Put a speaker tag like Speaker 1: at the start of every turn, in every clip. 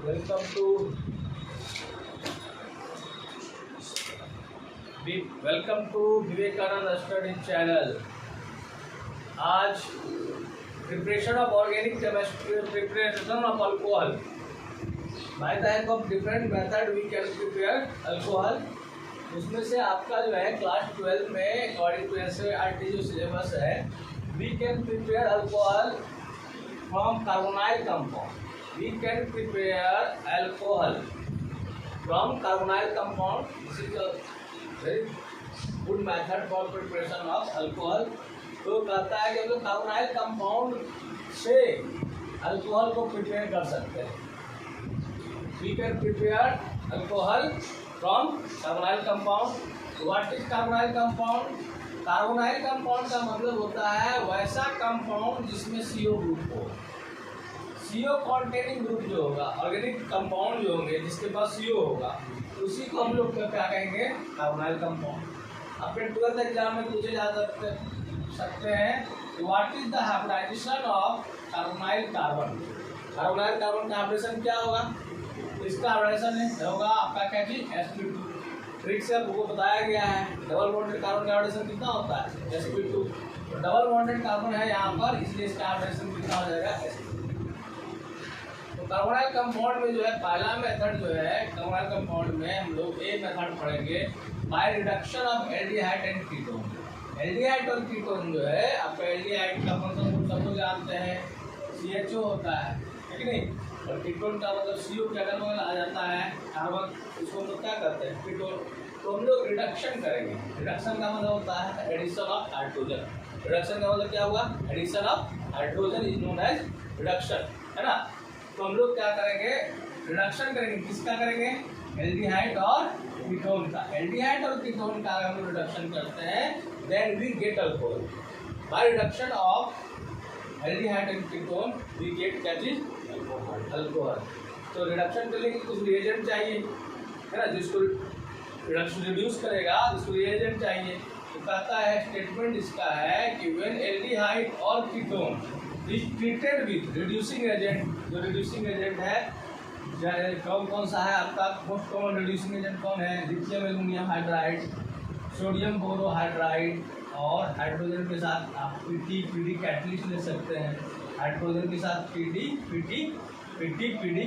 Speaker 1: Welcome to Vivekananda study channel. आज preparation of organic chemistry, preparation of alcohol. By the help of different method we can prepare alcohol. उसमें से आपका जो है class 12 में according to NCERT जो syllabus है, we can prepare alcohol from carbonyl compound. We can prepare alcohol from carbonyl compound. This is a very good method for preparation of alcohol. तो कहता है कि हम लोग कार्बोनाइल कंपाउंड से अल्कोहल को प्रिपेयर कर सकते हैं। We can prepare alcohol from carbonyl compound. What is carbonyl compound? Carbonyl compound का मतलब होता है वैसा कंपाउंड जिसमें CO ग्रुप हो। CO कॉन्टेनिंग ग्रुप जो होगा, ऑर्गेनिक कंपाउंड जो होंगे जिसके पास CO होगा, उसी को हम लोग क्या कहेंगे? Carbonyl compound. अपने 12th एग्जाम में पूछे जा सकते हैं what is the hybridization of carbonyl carbon. Carbonyl carbon का हाइब्रिडेशन क्या होगा? इसका हाइब्रिडेशन होगा आपका क्या चीज? sp2। ट्रिक से आपको बताया गया है डबल बॉन्डेड कार्बन का हाइब्रिडेशन कितना होता है? sp2। तो डबल बॉन्डेड कार्बन है यहाँ पर, इसलिए इसका हाइब्रिडेशन कितना हो जाएगा? sp2। कार्बोनाइल कंपाउंड में जो है पहला मेथड जो है कार्बोनाइल कंपाउंड में हम लोग एक मेथड पढ़ेंगे bye reduction of aldehyde and ketone. Aldehyde और कीटोन जो है आपका एल्डिहाइड का मतलब सब लोग जानते हैं CHO होता है, ठीक नहीं? और कीटोन का मतलब CO के अगल बगल आ जाता है कार्बन, इसको हम लोग क्या करते हैं? कीटोन। तो हम लोग रिडक्शन करेंगे। रिडक्शन का मतलब होता है एडिशन ऑफ हाइड्रोजन। रिडक्शन का मतलब क्या होगा? Addition of hydrogen is known as reduction, है ना? तो हम लोग क्या करेंगे? रिडक्शन करेंगे। किसका करेंगे? एल्डिहाइड और कीटोन का। एल्डिहाइड और कीटोन का हम लोग रिडक्शन करते हैं, then we get alcohol. By reduction of aldehyde and ketone we get क्या चीज? अल्कोहल। तो रिडक्शन के लिए कुछ रिएजेंट चाहिए, है ना, जिसको रिडक्शन रिड्यूस करेगा, जिसको रिएजेंट चाहिए। तो कहता है स्टेटमेंट इसका है कि व्हेन एल्डिहाइड और ketone is treated with reducing agent. जो रिड्यूसिंग एजेंट है कौन सा है आपका? मोस्ट कॉमन रिड्यूसिंग एजेंट कौन है? Lithium aluminium hydride, sodium borohydride, और हाइड्रोजन के साथ आप PD कैटलिस्ट ले सकते हैं। हाइड्रोजन के साथ PD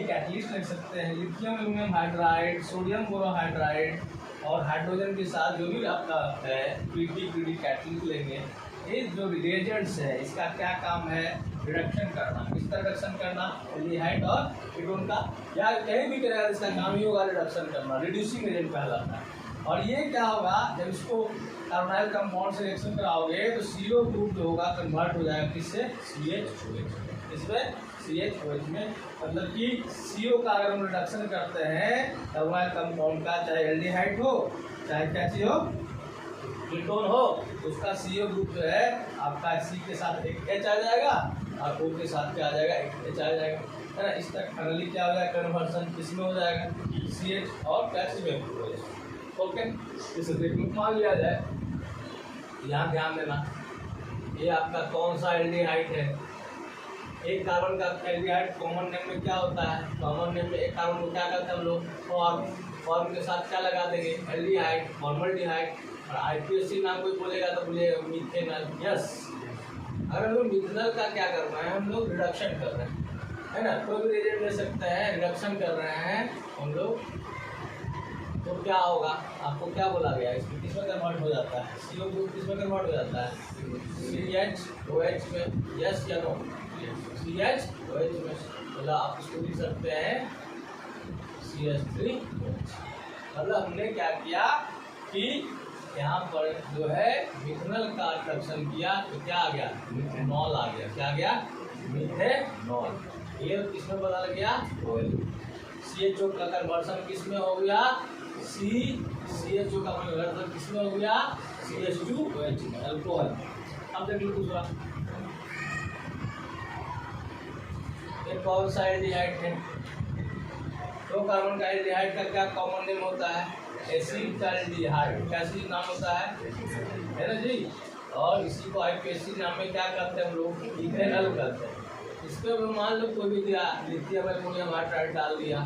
Speaker 1: कैटलिस्ट ले सकते हैं। Lithium aluminium hydride, sodium borohydride और हाइड्रोजन के साथ जो भी आपका है PD कैटलिस्ट लेंगे। ये जो रिएजेंट्स है इसका क्या काम है? रिडक्शन करना। किसका रिडक्शन करना? एल्डिहाइड और कीटोन का, या कहीं भी करेगा इसका काम ही होगा रिडक्शन करना। रिड्यूसिंग एजेंट कहलाता है। और ये क्या होगा? जब इसको कार्बोनाइल कंपाउंड से रिएक्शन कराओगे तो CO ग्रुप जो होगा कन्वर्ट हो जाएगा किससे? CH। इसमें CH में मतलब कि CO का अगर हम रिडक्शन करते हैं कार्बोनाइल कंपाउंड का, चाहे एल्डिहाइड हो चाहे क्या चीज हो, कीटोन हो, उसका CO ग्रुप जो है आपका C के साथ एक H आ जाएगा और O के साथ क्या आ जाएगा? एक H आ जाएगा, है ना? इस तक फाइनली क्या हो जाएगा? कन्वर्सन किसमें हो जाएगा? CH और CH में हो जाएगा। ओके, इसे देखो मान लिया जाए। यहाँ ध्यान देना, ये आपका कौन सा एल्डिहाइड है? एक कार्बन का एल्डिहाइड कॉमन नेम में क्या होता है? कॉमन नेम में एक कार्बन को क्या करते हैं हम लोग? फॉर्म के साथ क्या लगा देंगे? Aldehyde, formaldehyde. और IPSC नाम कोई बोलेगा तो बोले मिथेनॉल। यस, अगर हम लोग मिथेनॉल का क्या कर रहे हैं? हम लोग रिडक्शन कर रहे हैं, है ना? कोई भी रिएजेंट ले सकते हैं, रिडक्शन कर रहे हैं हम लोग। तो क्या होगा? आपको क्या बोला गया? इसमें किसमें कन्वर्ट हो जाता है? CO ग्रुप किसमें कन्वर्ट हो जाता है? CHOH में। यस या नो? CHOH में। मतलब आप इसको लिख सकते हैं CH3OH। मतलब हमने क्या किया कि यहाँ पर जो है मिथेनॉल का रिडक्शन किया तो क्या आ गया? मिथेनॉल आ गया। क्या आ गया? मिथेनॉल। ये किसमें बदल गया? ऑयल। CHO का कन्वर्सन किसमें हो गया? CHO का कन्वर्सन किसमें हो गया? CH2OH में, अल्कोहल। अब देख लो दूसरा, एक कौन सा एल्डिहाइड है? दो कार्बन का एल्डिहाइड का क्या कॉमन नेम होता है? एसिटाल्डिहाइड। क्या चीज नाम होता है ना जी? और इसी को IPSC नाम में क्या करते हैं हम लोग? इथेनॉल करते हैं। इसके मान लो कोई भी दिया, लिथियम एल्युमिनियम हाइड्राइड डाल दिया,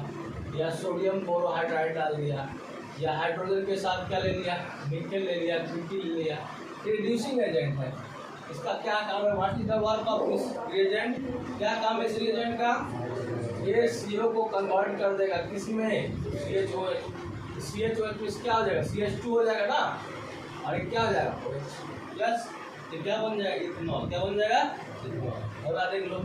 Speaker 1: या सोडियम बोरोहाइड्राइड डाल दिया, या हाइड्रोजन के साथ क्या ले लिया, निकल ले लिया, Pd ले लिया, रिड्यूसिंग एजेंट है। इसका क्या काम है, what is the work of this reagent, क्या काम है इस रिएजेंट का, ये CO को कन्वर्ट कर देगा किसमें, CHOH, CHOH क्या हो जाएगा, CH2 हो जाएगा ना, और ये क्या हो जाएगा प्लस, ये क्या बन जाएगा, इथेनॉल, क्या बन जाएगा, इथेनॉल। और देख लो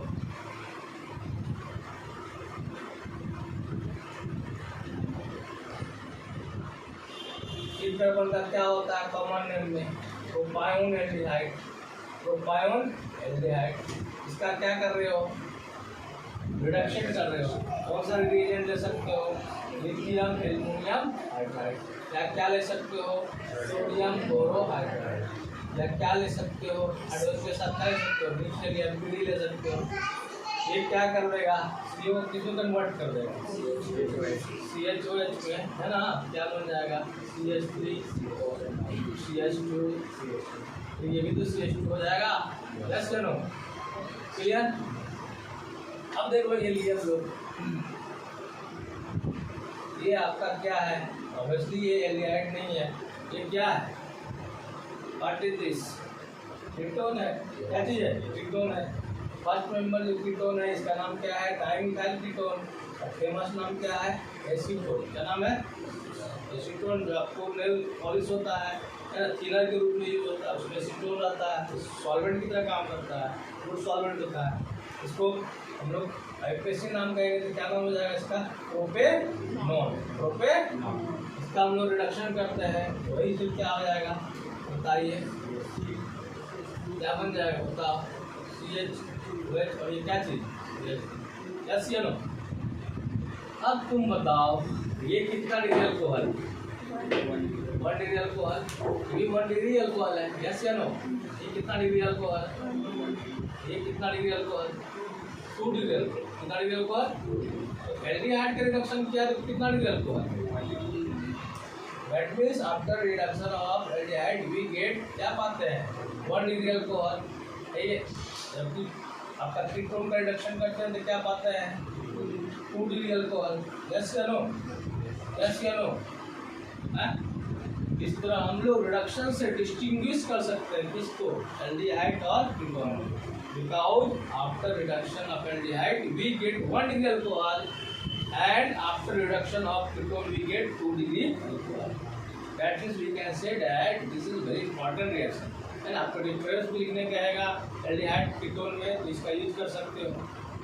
Speaker 1: इस कार्बन का क्या होता है कॉमन नेम में, प्रोपायोन एल्डिहाइड, प्रोपायोन एल्डिहाइड। इसका क्या कर रहे हो, रिडक्शन कर रहे हो। कौन सा रिएजेंट ले सकते हो, लिथियम एल्युमिनियम हाइड्राइड, या क्या ले सकते हो, सोडियम बोरोहाइड्राइड, या क्या ले सकते हो, हाइड्रोजन के साथ क्या ले सकते हो, निकल या Pd ले सकते हो। ये क्या कर देगा, CO को किसमें कन्वर्ट कर देगा, CHOH में, है ना, क्या बन जाएगा, CH3 CH2, ये भी तो CH2 हो जाएगा, यस या नो, क्लियर। अब देखो ये लिए हम लोग, ये आपका क्या है, ऑब्वियसली ये एल्डिहाइड नहीं है, ये क्या है, व्हाट इज दिस, कीटोन है, क्या चीज है, कीटोन है। फर्स्ट मेंबर जो कीटोन है इसका नाम क्या है, डाइमिथाइल कीटोन, और फेमस नाम क्या है, एसीटोन, क्या नाम है, एसीटोन। जो आपको नेल पॉलिश होता है ना, थिनर के रूप में यूज होता है, उसमें एसीटोन रहता है, सॉल्वेंट की तरह काम करता है, गुड सॉल्वेंट होता है। इसको हम लोग आईपीसी नाम कहेंगे तो क्या नाम हो जाएगा इसका, प्रोपेनॉन, प्रोपेनॉन। इसका हम लोग रिडक्शन करते हैं, वही फिर क्या हो जाएगा बताइए, क्या बन जाएगा बताओ, CH, और ये क्या चीज, यस या नो। अब तुम बताओ ये कितना डिग्री अल्कोहल, 1 डिग्री अल्कोहल, ये 1 डिग्री अल्कोहल है, यस या नो। ये कितना डिग्री अल्कोहल, ये कितना डिग्री अल्कोहल, 2 डिग्री अल्कोहल, कितना डिग्री अल्कोहल, एल्डिहाइड का रिडक्शन किया तो कितना degree alcohol, that means after reduction of aldehyde we get क्या पाते हैं, 1 डिग्री अल्कोहल। ये जब आपका कीटोन का रिडक्शन करते हैं तो क्या पाते हैं, 2 डिग्री अल्कोहल, यस या नो, यस या नो। इस तरह हम लोग रिडक्शन से डिस्टिंग्विश कर सकते हैं किसको, एल्डिहाइड और ketone, because after reduction of aldehyde we get 1 degree alcohol and after reduction of ketone we get 2 degree alcohol. That means we can say that this is very important reaction. And आपको difference भी लिखने का आएगा aldehyde ketone में, तो इसका use कर सकते हो,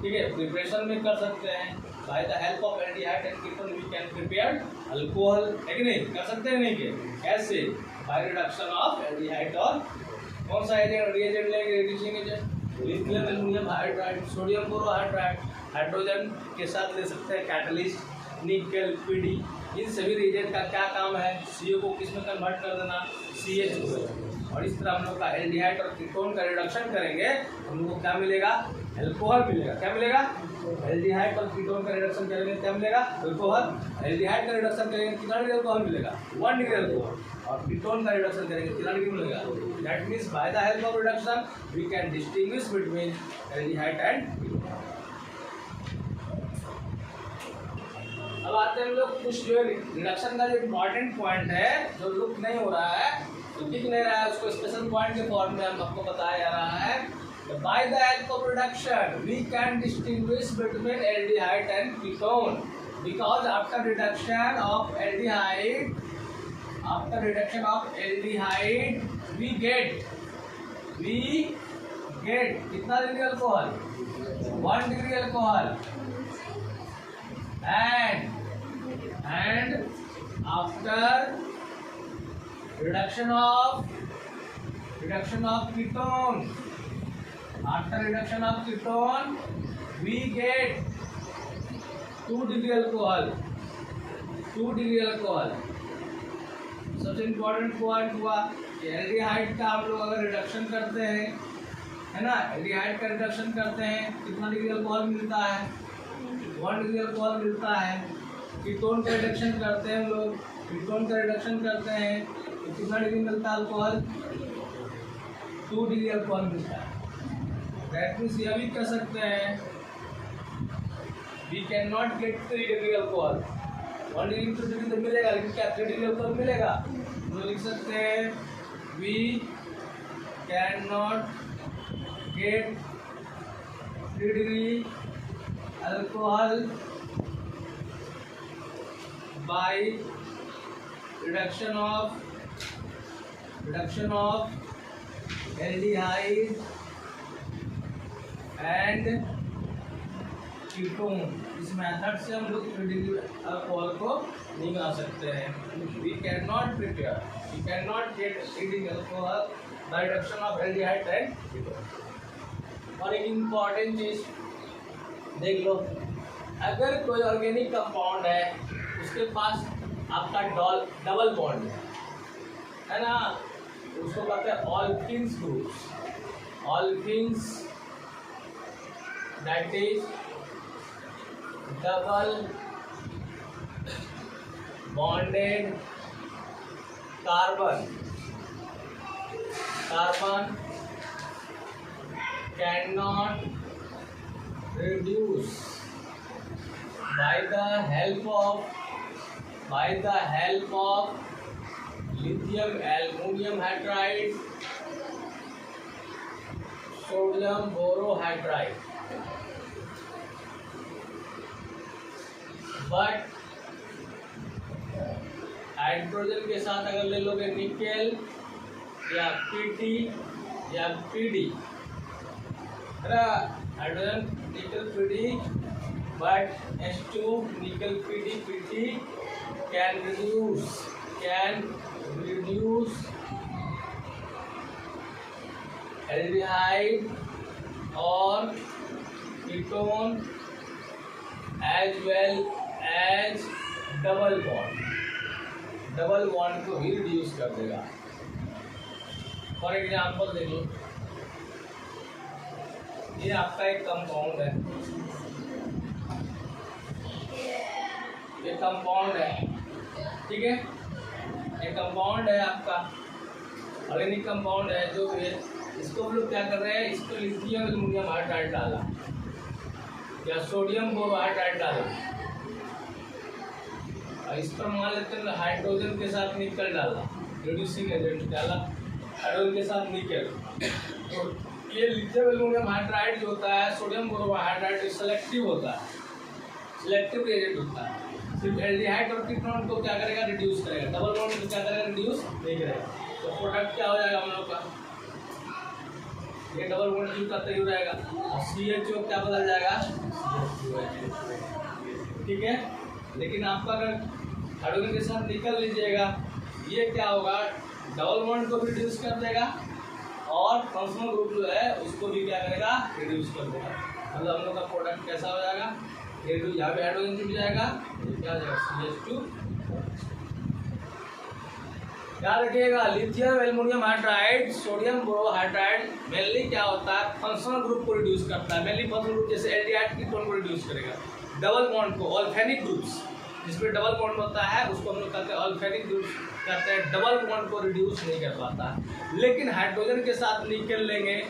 Speaker 1: ठीक है, प्रिपरेशन में कर सकते हैं। By the help of aldehyde and ketone we can prepare alcohol, है कि नहीं, कर सकते हैं नहीं के, कैसे, बाय रिडक्शन ऑफ एल्डिहाइड और कौन सा एजेंट, रिएजेंट लेंगे, reducing agent, lithium aluminium hydride, sodium borohydride, hydrogen के साथ ले सकते हैं कैटलिस्ट, निकल, Pd। इन सभी रिएजेंट का क्या काम है, CO को किस में कन्वर्ट कर देना, CH2। और इस तरह हम लोग का एल्डिहाइड और कीटोन का रिडक्शन करेंगे, हम लोग को क्या मिलेगा, अल्कोहल मिलेगा, क्या मिलेगा, एल्डिहाइड और कीटोन का रिडक्शन करेंगे क्या मिलेगा, अल्कोहल। एल्डिहाइड का रिडक्शन करेंगे कितना डिग्री अल्कोहल मिलेगा, 1 डिग्री अल्कोहल, और कीटोन का रिडक्शन करेंगे कितना डिग्री मिलेगा, that means by the help of reduction we can distinguish between aldehyde and ketone. अब आते हैं हम लोग कुछ जो रिडक्शन का जो इम्पोर्टेंट पॉइंट है, जो लुक नहीं हो रहा है, तो दिख नहीं रहा है, उसको स्पेशल पॉइंट के फॉर्म में हम आपको बताया जा रहा है। By the help of reduction, we can distinguish between aldehyde and ketone, because after reduction of aldehyde, we get कितना degree alcohol, 1 degree alcohol, and after reduction of ketone, after reduction of ketone we get 2 degree alcohol, 2 degree alcohol. सबसे important point हुआ कि aldehyde का हम लोग अगर reduction करते हैं, है ना, एल्डिहाइड का रिडक्शन करते हैं कितना डिग्री अल्कोहल मिलता है, 1 डिग्री अल्कोहल मिलता है। कीटोन का रिडक्शन करते हैं हम लोग, कीटोन का रिडक्शन करते हैं तो कितना डिग्री मिलता है अल्कोहल, 2 डिग्री अल्कोहल मिलता है। दैट मीन्स यह भी कह सकते हैं we can not get 3 degree alcohol, 1 degree 2 degree तो मिलेगा, लेकिन क्या 3 डिग्री अल्कोहल मिलेगा? तो लिख सकते हैं we can not get 3 degree alcohol by reduction of aldehyde and ketone. इस मेथड से हम लोग 3 डिग्री अल्कोहल को निकाल सकते हैं। We can not get 3 degree alcohol by reduction of aldehyde and ketone. और एक इम्पॉर्टेंट चीज देख लो, अगर कोई ऑर्गेनिक कंपाउंड है उसके पास आपका डबल बॉन्ड है ना, उसको कहते हैं olefins groups. Olefins that is double bonded carbon can not reduce by the help of lithium aluminum hydride, sodium borohydride, but hydrogen के साथ अगर ले लोगे निकेल या पीटी या पीडी, हाइड्रोजन निकल PD, but H2 nickel PT can reduce aldehyde or ketone as well as double bond को भी रिड्यूस कर देगा। फॉर एग्जाम्पल देख लो, ये आपका एक कंपाउंड है, ये कंपाउंड है, ठीक है, ये कंपाउंड है आपका ऑर्गेनिक कंपाउंड है जो है। इसको हम लोग क्या कर रहे हैं, इसको लिथियम एल्युमिनियम हाइड्राइड डाला या सोडियम बोरोहाइड्राइड डाला, और इस पर मान लेते हैं हाइड्रोजन के साथ निकल डाला, रिड्यूसिंग एजेंट डाला हाइड्रोजन के साथ निकल। तो ये लिथियम एल्युमिनियम हाइड्राइड जो होता है, सोडियम बोरोहाइड्राइड सेलेक्टिव होता है, सिलेक्टिव एजेंट होता है। सिर्फ एल्डिहाइड और कीटोन को क्या करेगा, रिड्यूस करेगा, डबल बॉन्ड को क्या करेगा, रिड्यूस नहीं करेगा। तो प्रोडक्ट क्या हो जाएगा हम लोग का, ये डबल बॉन्ड क्यों करते ही रहेगा, और CHO क्या बदल जाएगा, ठीक है। लेकिन आपका अगर हाइड्रोजन के साथ निकल लीजिएगा, ये क्या होगा, डबल बॉन्ड को भी रिड्यूस कर देगा और फंक्शनल ग्रुप जो है उसको भी क्या करेगा, रिड्यूस कर देगा। मतलब हम लोग का प्रोडक्ट कैसा हो जाएगा, यहाँ पे हाइड्रोजन जुड़ जाएगा, क्या हो जाएगा, CH2। याद रखिएगा, lithium aluminium hydride, sodium borohydride mainly क्या होता है, फंक्शनल ग्रुप को रिड्यूस करता है। मेनली फंक्शनल ग्रुप जैसे एल्डिहाइड कीटोन को रिड्यूस करेगा, डबल बॉन्ड को, ऑल्फेनिक ग्रुप्स जिसमें डबल बॉन्ड होता है उसको हम लोग कहते हैं ऑल्फेनिक ग्रुप्स कहते हैं, डबल बॉन्ड को रिड्यूस नहीं कर पाता। लेकिन हाइड्रोजन के साथ निकल लेंगे,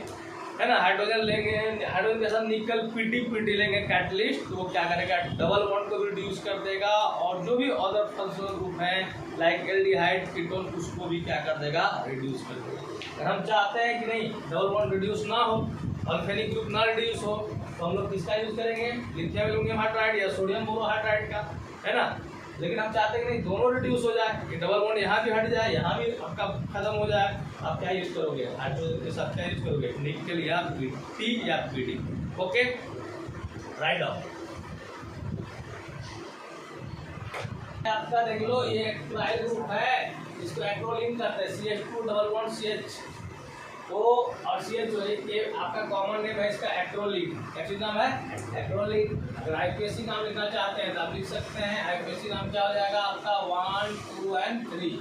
Speaker 1: है ना, हाइड्रोजन लेंगे, हाइड्रोजन के साथ निकल पीटी लेंगे कैटलिस्ट, तो वो क्या करेगा, डबल बॉन्ड को भी रिड्यूस कर देगा, और जो भी अदर फंक्शनल ग्रुप हैं लाइक एल्डिहाइड कीटोन उसको भी क्या कर देगा, रिड्यूस कर देगा। अगर हम चाहते हैं कि नहीं डबल बॉन्ड रिड्यूस ना हो, ऑल्फेनिक ग्रुप ना रिड्यूस हो, तो हम लोग किसका यूज करेंगे, लिथियम एल्युमिनियम हाइड्राइड या सोडियम बोरोहाइड्राइड का, है ना। लेकिन हम चाहते हैं कि नहीं दोनों रिड्यूस हो जाए, कि डबल बॉन्ड यहाँ भी हट जाए, यहाँ भी आपका खत्म हो जाए, आप क्या यूज करोगे, हाइड्रोजन के साथ क्या यूज करोगे, निकल या पीटी या पीडी। Okay, write down. आपका देख लो, ये एक्ट्राइल ग्रुप है, इसको एक्रोलिन कहते हैं, CH2 double bond CH O और CH जो है, ये आपका कॉमन नेम है इसका एक्रोलिन। क्या चीज नाम है, एक्रोलिन। अगर IUPAC नाम लिखना चाहते हैं तो आप लिख सकते हैं, IUPAC नाम क्या हो जाएगा आपका 1, 2 and 3,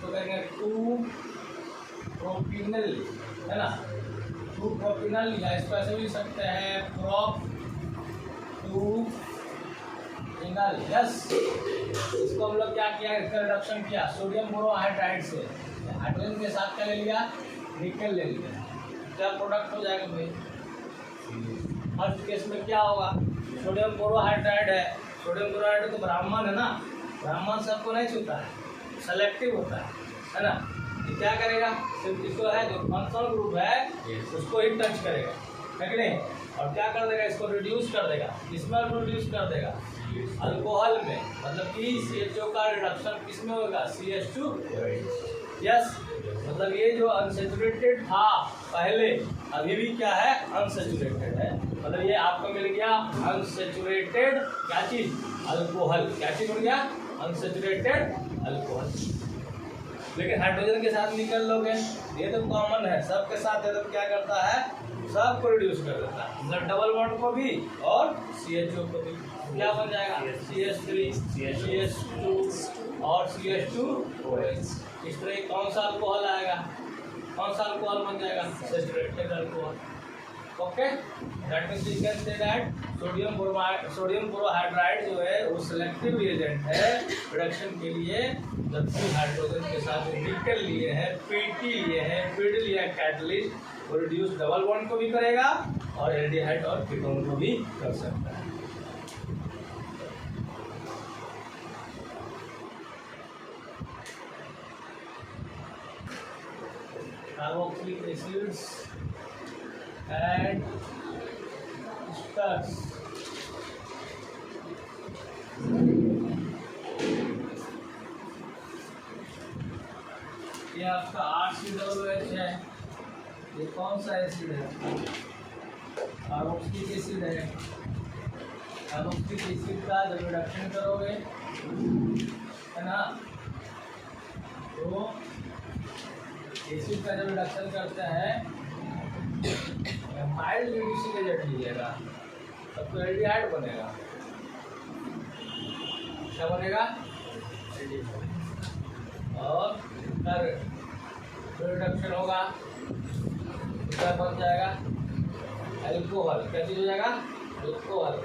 Speaker 1: तो कहेंगे 2 प्रोपिनल, है ना, 2 प्रोपिनल, या इसको ऐसे भी लिख सकते हैं प्रोप 2 इनल। यस, इसको हम लोग क्या किया, इसका रिडक्शन किया सोडियम बोरोहाइड्राइड से, हाइड्रोजन के साथ क्या ले लिया, निकल ले लिया, क्या प्रोडक्ट हो जाएगा भाई, फर्स्ट केस में क्या होगा, सोडियम बोरोहाइड्राइड है, सोडियम बोरोहाइड्राइड तो ब्राह्मण है ना, ब्राह्मण सबको नहीं छूता है, सेलेक्टिव होता है ना। ये क्या करेगा, सिर्फ इसको है जो फंक्शनल ग्रुप है उसको ही टच करेगा, है कि नहीं, और क्या कर देगा, इसको रिड्यूस कर देगा, किसमें रिड्यूस कर देगा, अल्कोहल में, मतलब कि CHO का रिडक्शन किसमें होगा, CH2। यस, मतलब ये जो अनसेचुरेटेड था पहले, अभी भी क्या है, अनसेचुरेटेड है, मतलब ये आपको मिल गया अनसेचुरेटेड क्या चीज, अल्कोहल, क्या चीज मिल गया, अनसेचुरेटेड अल्कोहल। लेकिन हाइड्रोजन के साथ निकल लोगे, ये तो कॉमन है, सबके साथ है, तो क्या करता है, सबको रिड्यूस कर देता है, मतलब डबल बॉन्ड को भी और CHO को भी, क्या बन जाएगा, CH3 CH2 और CH2OH। इस तरह कौन सा अल्कोहल आएगा, कौन सा अल्कोहल बन जाएगा, saturated alcohol. Okay, that means we can say that sodium borohydride जो है वो सिलेक्टिव रिएजेंट है रिडक्शन के लिए, जबकि हाइड्रोजन के साथ जो निकल लिए हैं, PT लिए हैं, फीड लिया कैटलिस्ट, वो रिड्यूस डबल बॉन्ड को भी करेगा और एल्डिहाइड और कीटोन को भी कर सकता है। कार्बोक्सिलिक एसिड्स एंड स्टर्स, ये आपका RCOOH है, ये कौन सा एसिड है, कार्बोक्सिलिक एसिड है। कार्बोक्सिलिक एसिड का जब रिडक्शन करोगे है ना, तो एसिड का जब रिडक्शन करता है माइल्ड रिड्यूसिंग एजेंट लीजिएगा, तब तो एल्डिहाइड बनेगा, क्या बनेगा, और रिडक्शन होगा तो क्या बन जाएगा, अल्कोहल, क्या चीज हो जाएगा, अल्कोहल।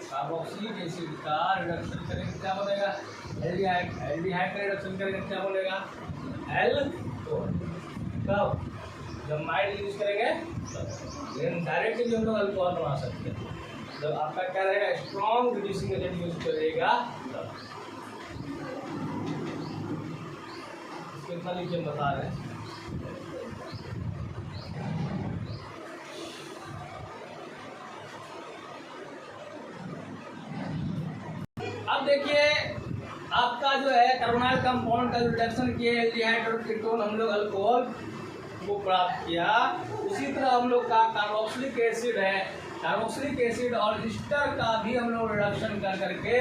Speaker 1: कार्बोक्सिलिक एसिड का रिडक्शन करेंगे क्या बनेगा, एल्डिहाइड, एल्डिहाइड का रिडक्शन करेंगे क्या बनेगा, एल्कोहल। कब, जब माइल्ड यूज करेंगे तब, लेकिन डायरेक्टली भी हम लोग अल्कोहल बना सकते हैं, जब आपका क्या रहेगा, स्ट्रॉन्ग रिड्यूसिंग एजेंट यूज करेगा तब। कितना नीचे बता रहे हैं, अब देखिए आपका जो है कार्बोनाइल कंपाउंड का रिडक्शन किए एल्डिहाइड और कीटोन हम लोग अल्कोहल को प्राप्त किया, उसी तरह हम लोग का कार्बोक्सिलिक एसिड है, कार्बोक्सिलिक एसिड और ईस्टर का भी हम लोग रिडक्शन कर करके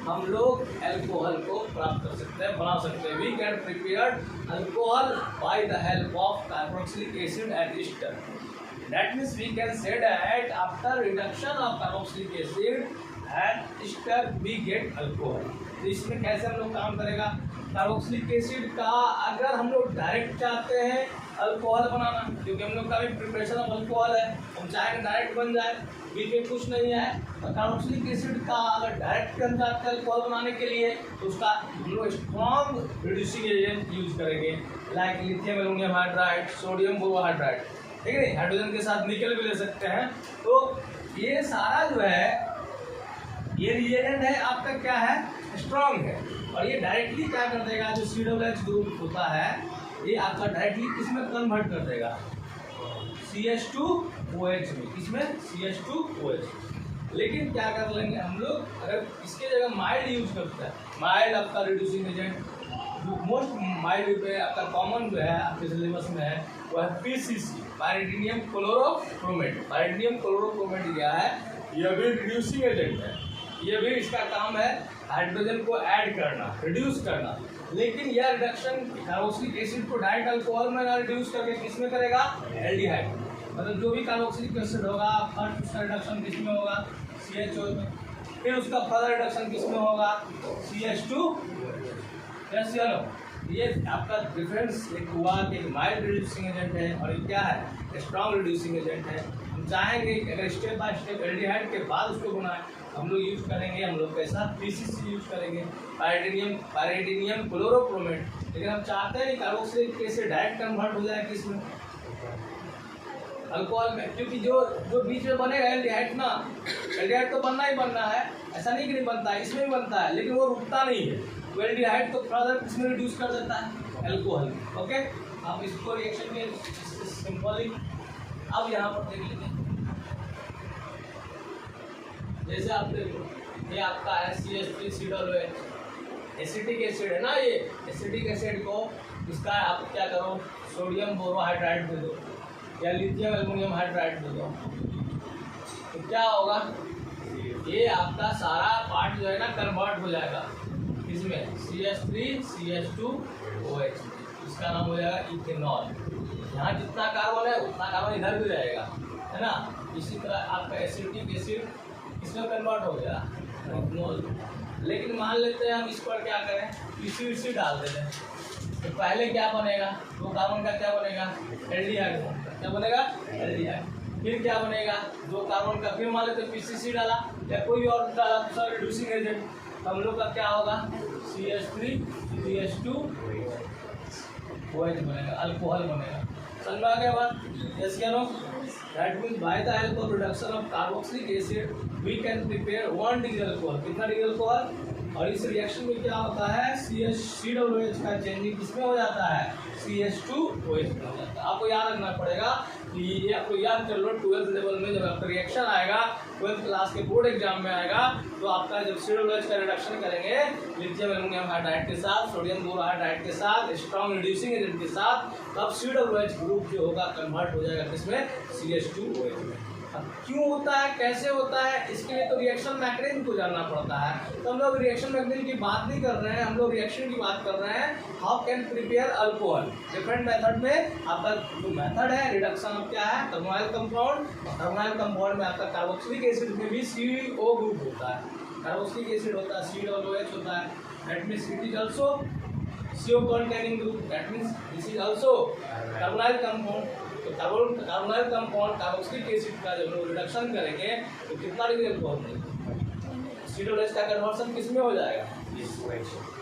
Speaker 1: हम लोग अल्कोहल को प्राप्त कर सकते हैं, बना सकते हैं। We can prepare alcohol by the help of carboxylic acid and ester. That means we can say that after reduction of carboxylic acid and ester we get alcohol. तो इसमें कैसे हम लोग काम करेगा, कार्बोक्सिलिक एसिड का अगर हम लोग डायरेक्ट चाहते हैं अल्कोहल बनाना, क्योंकि हम लोग का भी प्रिपरेशन ऑफ अल्कोहल है, हम चाहे डायरेक्ट बन जाए, बीच में कुछ नहीं है, और कार्बोक्सिलिक एसिड का अगर डायरेक्ट हम चाहते हैं अल्कोहल बनाने के लिए तो उसका हम लोग स्ट्रॉन्ग रिड्यूसिंग एजेंट यूज करेंगे, like lithium aluminium hydride, sodium borohydride, ठीक है, हाइड्रोजन के साथ निकल भी ले सकते हैं। तो ये सारा जो है ये रिएजेंट है आपका क्या है, स्ट्रॉन्ग है, और ये डायरेक्टली क्या कर देगा, जो COOH ग्रुप होता है ये आपका डायरेक्टली किसमें कन्वर्ट कर देगा, CH2OH में, किसमें, CH2OH। लेकिन क्या कर लेंगे हम लोग, अगर इसके जगह माइल्ड यूज करते हैं, माइल्ड आपका रिड्यूसिंग एजेंट, जो मोस्ट माइल्ड पे आपका कॉमन जो है आपके सिलेबस में है वो है PCC, पायरिडिनियम क्लोरोक्रोमेट। पायरिडिनियम क्लोरोक्रोमेट क्या है, यह भी रिड्यूसिंग एजेंट है, ये भी इसका काम है हाइड्रोजन को ऐड करना, रिड्यूस करना, लेकिन यह रिडक्शन कार्बोक्सिलिक एसिड को डायरेक्ट अल्कोहल में ना रिड्यूस करके किसमें करेगा, एल्डिहाइड, मतलब जो भी कार्बोक्सिलिक एसिड होगा फर्स्ट उसका रिडक्शन किसमें होगा, CHO में, फिर उसका फर्दर रिडक्शन किसमें होगा, CH2। यस चलो, ये आपका डिफरेंस एक हुआ कि माइल्ड रिड्यूसिंग एजेंट है और ये क्या है, स्ट्रॉन्ग रिड्यूसिंग एजेंट है। हम चाहेंगे कि अगर स्टेप बाय स्टेप एल्डिहाइड के बाद उसको बनाए, हम लोग यूज करेंगे, हम लोग कैसा, PCC यूज करेंगे, पायरिडिनियम क्लोरोक्रोमेट। लेकिन हम चाहते हैं कि कार्बोक्सिलिक एसिड डायरेक्ट कन्वर्ट हो जाए किसमें, अल्कोहल में, क्योंकि जो जो बीच में बनेगा एल्डिहाइड ना, एल्डिहाइड तो बनना ही बनना है, ऐसा नहीं कि नहीं बनता है, इसमें भी बनता है, लेकिन वो रुकता नहीं है। तो एल्डिहाइड तो फर्दर इसमें रिड्यूस कर देता है अल्कोहल। ओके, आप इसको रिएक्शन में सिंपली अब यहाँ पर देख लेते हैं। जैसे आप देखो, ये आपका है CH3COOH, एसिटिक एसिड है ना, ये एसिटिक एसिड को इसका आप क्या करो, सोडियम बोरोहाइड्राइड दे दो या लिथियम एल्युमिनियम हाइड्राइड दे दो, तो क्या होगा, ये आपका सारा पार्ट जो है ना कन्वर्ट हो जाएगा इसमें CH3CH2OH, इसका नाम हो जाएगा इथेनॉल। यहाँ जितना कार्बन है उतना कार्बन इधर भी रहेगा, है ना। इसी तरह आपका एसिटिक एसिड इसमें कन्वर्ट हो गया इथेनॉल। लेकिन मान लेते हैं हम इस पर क्या करें, PCC डाल देते हैं, तो पहले क्या बनेगा, दो कार्बन का क्या बनेगा, एल्डिहाइड बनेगा। क्या बनेगा, एल्डिहाइड। फिर क्या बनेगा, दो कार्बन का, फिर मान लेते हैं PCC डाला या कोई और डाला दूसरा रिड्यूसिंग एजेंट, तो हम लोग का क्या होगा, CH3CH2OH बनेगा, अल्कोहल बनेगा। समझ में आ गया बात? यस या no? That means by the help of reduction of carboxylic acid we can prepare 1 degree alcohol. कितना डिग्री अल्कोहल? और इस रिएक्शन में क्या होता है, CH3OH का चेंजिंग किसमें हो जाता है, CH2OH में हो जाता है। आपको याद रखना पड़ेगा कि ये आपको याद कर लो, 12th लेवल में जब आपका रिएक्शन आएगा, 12th क्लास के बोर्ड एग्जाम में आएगा, तो आपका जब CH2OH का रिडक्शन करेंगे लिथियम एल्युमिनियम हाइड्राइड के साथ, सोडियम बोरोहाइड्राइड के साथ, स्ट्रॉन्ग रिड्यूसिंग एजेंट के साथ, तब CH2OH ग्रुप जो होगा कन्वर्ट हो जाएगा किसमें, CH2OH में। क्यों होता है, कैसे होता है, इसके लिए तो रिएक्शन मैकेनिज्म को जानना पड़ता है। तो हम लोग रिएक्शन मैकेनिज्म की बात नहीं कर रहे हैं, हम लोग रिएक्शन की बात कर रहे हैं। How can prepare alcohol, different method में आपका जो मेथड है रिडक्शन ऑफ क्या है, टर्मोनाइल कंपाउंड। टर्मोनाइल कंपाउंड में आपका कार्बोक्सिलिक एसिड में भी CO ग्रुप होता है, कार्बोक्सिलिक एसिड होता है, COOH होता है, that means it is also CO containing group, that means this is also टर्मोनाइल कंपाउंड। तो कार्बोनाइल कंपाउंड कार्बोक्सिलिक एसिड का जब लोग रिडक्शन करेंगे तो कितना डिग्री अल्कोहल मिलेगा, CH2OH का कन्वर्शन किसमें हो जाएगा,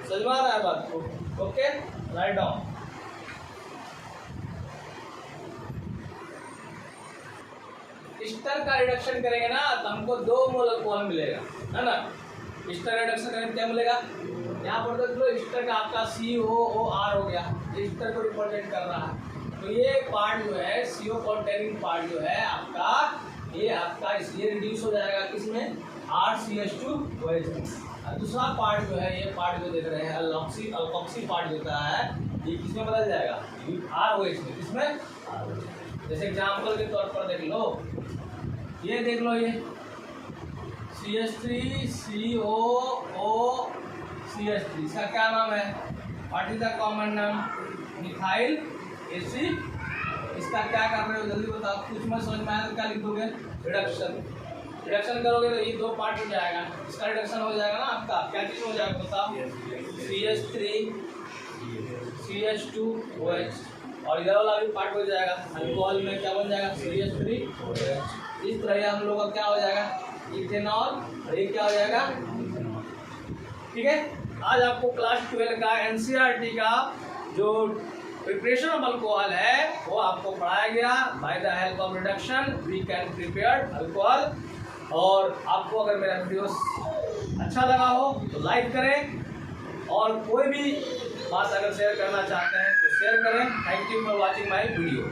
Speaker 1: समझ में आ रहा है बात को? Okay, write down. ईस्टर का रिडक्शन करेंगे ना तो हमको 2 मोल अल्कोहल मिलेगा, है ना। ईस्टर रिडक्शन करेंगे क्या मिलेगा, यहाँ पर देख लो, ईस्टर का आपका COOR हो गया, ईस्टर को रिप्रेजेंट कर रहा है। तो ये पार्ट जो है CO कॉन्टेनिंग पार्ट जो है आपका, ये आपका इसलिए रिड्यूस हो जाएगा किसमें, RCH2OH में। दूसरा पार्ट जो है, ये पार्ट जो देख रहे हैं अल्कोक्सी पार्ट होता है, ये किसमें बदल जाएगा, ROH में। किसमें, जैसे एग्जाम्पल के तौर पर देख लो, ये देख लो, ये CH3COOCH3, इसका क्या नाम है, व्हाट इज द कॉमन नाम, मिथाइल एसिड। इसका क्या कर रहे हो जल्दी बताओ, कुछ में समझ में आया तो क्या लिखोगे, रिडक्शन। रिडक्शन करोगे तो ये 2 पार्ट हो जाएगा, इसका रिडक्शन हो जाएगा ना आपका, क्या चीज हो जाएगा बताओ, CH3CH2OH, और इधर वाला भी पार्ट हो जाएगा, अल्कोहल में क्या बन जाएगा, CH3OH। इस तरह हम लोग का क्या हो जाएगा, इथेनॉल, और ये क्या हो जाएगा, ठीक है। आज आपको क्लास 12 का NCERT का जो प्रिपरेशन ऑफ अल्कोहल है वो आपको पढ़ाया गया। By the help of reduction we can prepare alcohol. और आपको अगर मेरा वीडियो अच्छा लगा हो तो लाइक करें, और कोई भी बात अगर शेयर करना चाहते हैं तो शेयर करें। Thank you for watching my video.